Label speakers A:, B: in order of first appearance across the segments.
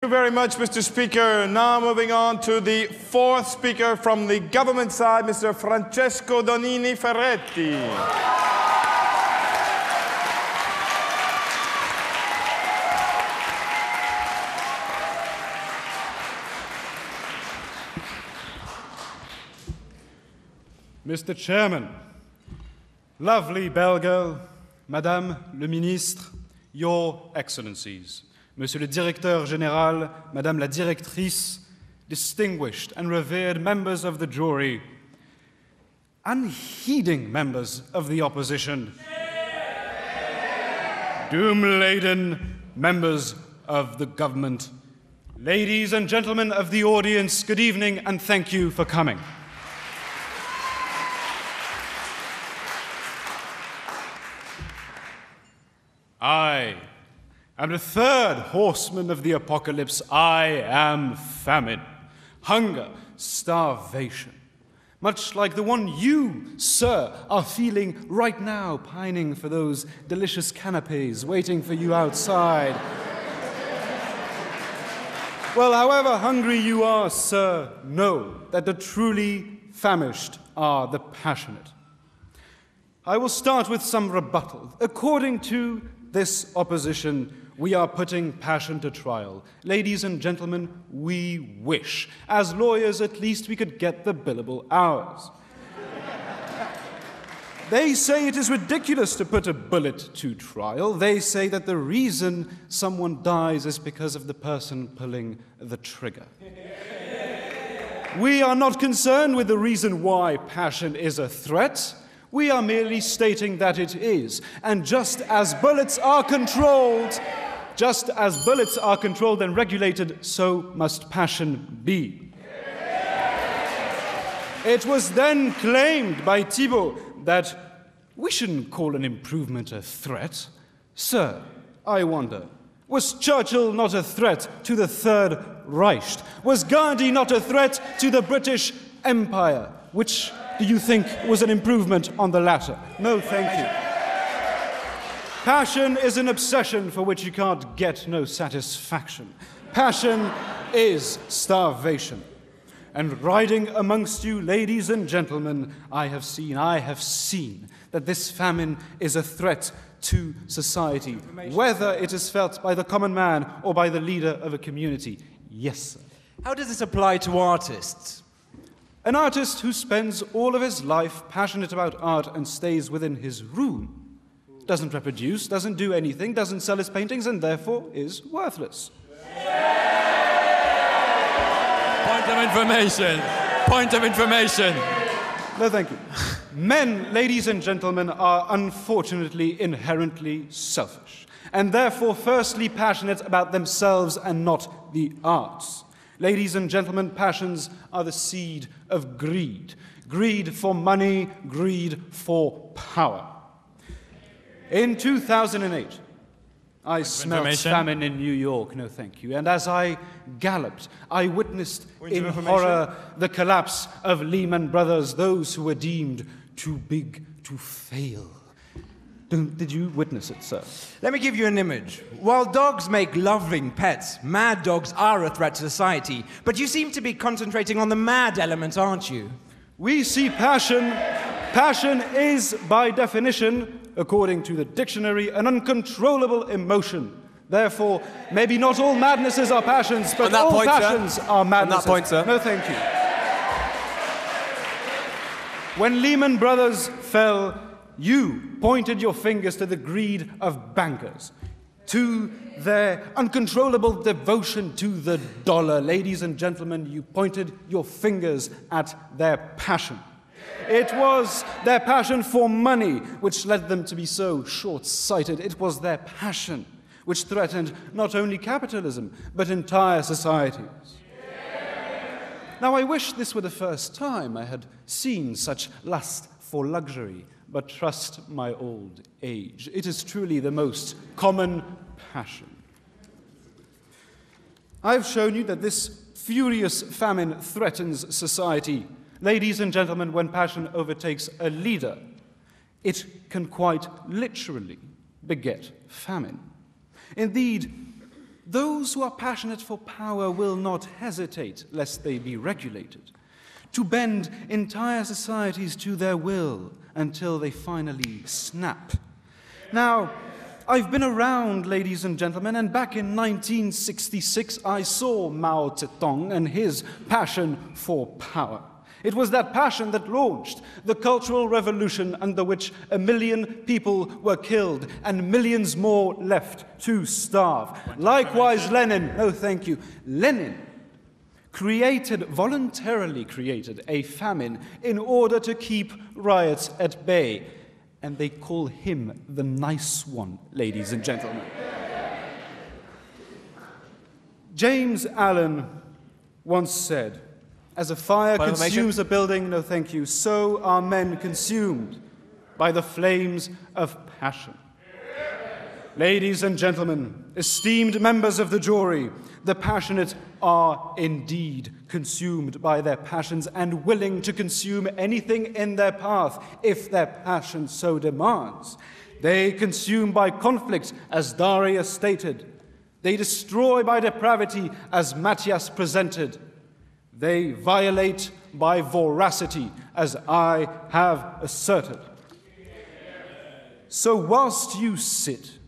A: Thank you very much, Mr. Speaker. Now moving on to the fourth speaker from the government side, Mr. Francesco Donini Ferretti.
B: Mr. Chairman, lovely belle girl, Madame le Ministre, Your Excellencies, Monsieur le Directeur Général, Madame la Directrice, distinguished and revered members of the jury, unheeding members of the opposition, doom-laden members of the government, ladies and gentlemen of the audience, good evening and thank you for coming. I am the third horseman of the apocalypse. I am famine, hunger, starvation. Much like the one you, sir, are feeling right now, pining for those delicious canapes waiting for you outside. Well, however hungry you are, sir, know that the truly famished are the passionate. I will start with some rebuttal. According to this opposition, we are putting passion to trial. Ladies and gentlemen, we wish. As lawyers, at least we could get the billable hours. They say it is ridiculous to put a bullet to trial. They say that the reason someone dies is because of the person pulling the trigger. We are not concerned with the reason why passion is a threat. We are merely stating that it is. And just as bullets are controlled and regulated, so must passion be. It was then claimed by Thibault that we shouldn't call an improvement a threat. Sir, I wonder, was Churchill not a threat to the Third Reich? Was Gandhi not a threat to the British Empire? Which do you think was an improvement on the latter? No, thank you. Passion is an obsession for which you can't get no satisfaction. Passion is starvation. And riding amongst you, ladies and gentlemen, I have seen that this famine is a threat to society, whether it is felt by the common man or by the leader of a community. Yes, sir.
C: How does this apply to artists?
B: An artist who spends all of his life passionate about art and stays within his room doesn't reproduce, doesn't do anything, doesn't sell his paintings, and therefore is worthless.
C: Point of information. Point of information.
B: No, thank you. Men, ladies and gentlemen, are unfortunately inherently selfish, and therefore firstly passionate about themselves and not the arts. Ladies and gentlemen, passions are the seed of greed. Greed for money, greed for power. In 2008, I smelt famine in New York, no thank you, and as I galloped, I witnessed in horror the collapse of Lehman Brothers, those who were deemed too big to fail. Did you witness it, sir?
C: Let me give you an image. While dogs make loving pets, mad dogs are a threat to society. But you seem to be concentrating on the mad element, aren't you?
B: We see passion. Passion is, by definition, according to the dictionary, an uncontrollable emotion. Therefore, maybe not all madnesses are passions, but all passions are madnesses.
C: On that point, sir.
B: No, thank you. When Lehman Brothers fell, you pointed your fingers to the greed of bankers, to their uncontrollable devotion to the dollar. Ladies and gentlemen, you pointed your fingers at their passion. It was their passion for money which led them to be so short-sighted. It was their passion which threatened not only capitalism, but entire societies. Now, I wish this were the first time I had seen such lust for luxury, but trust my old age. It is truly the most common passion. I've shown you that this furious famine threatens society. Ladies and gentlemen, when passion overtakes a leader, it can quite literally beget famine. Indeed, Those who are passionate for power will not hesitate, lest they be regulated, to bend entire societies to their will until they finally snap. Now, I've been around, ladies and gentlemen, and back in 1966 I saw Mao Zedong and his passion for power. It was that passion that launched the Cultural Revolution, under which 1 million people were killed and millions more left to starve. Likewise, Lenin voluntarily created a famine in order to keep riots at bay. And they call him the nice one, ladies and gentlemen. James Allen once said, "As a fire consumes a building, so are men consumed by the flames of passion." Ladies and gentlemen, esteemed members of the jury, the passionate are indeed consumed by their passions and willing to consume anything in their path if their passion so demands. They consume by conflict, as Darius stated. They destroy by depravity, as Matthias presented. They violate by voracity, as I have asserted. So whilst you sit,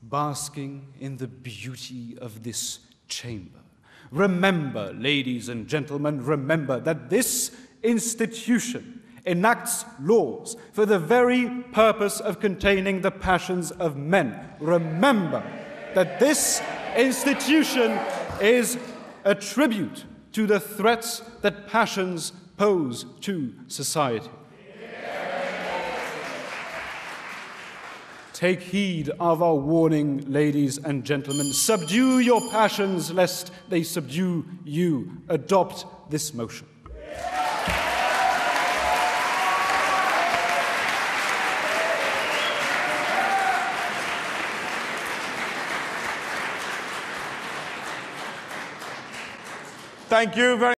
B: basking in the beauty of this chamber, remember, ladies and gentlemen, remember that this institution enacts laws for the very purpose of containing the passions of men. Remember that this institution is a tribute to the threats that passions pose to society. Take heed of our warning, ladies and gentlemen. Subdue your passions, lest they subdue you. Adopt this motion.
A: Thank you very much.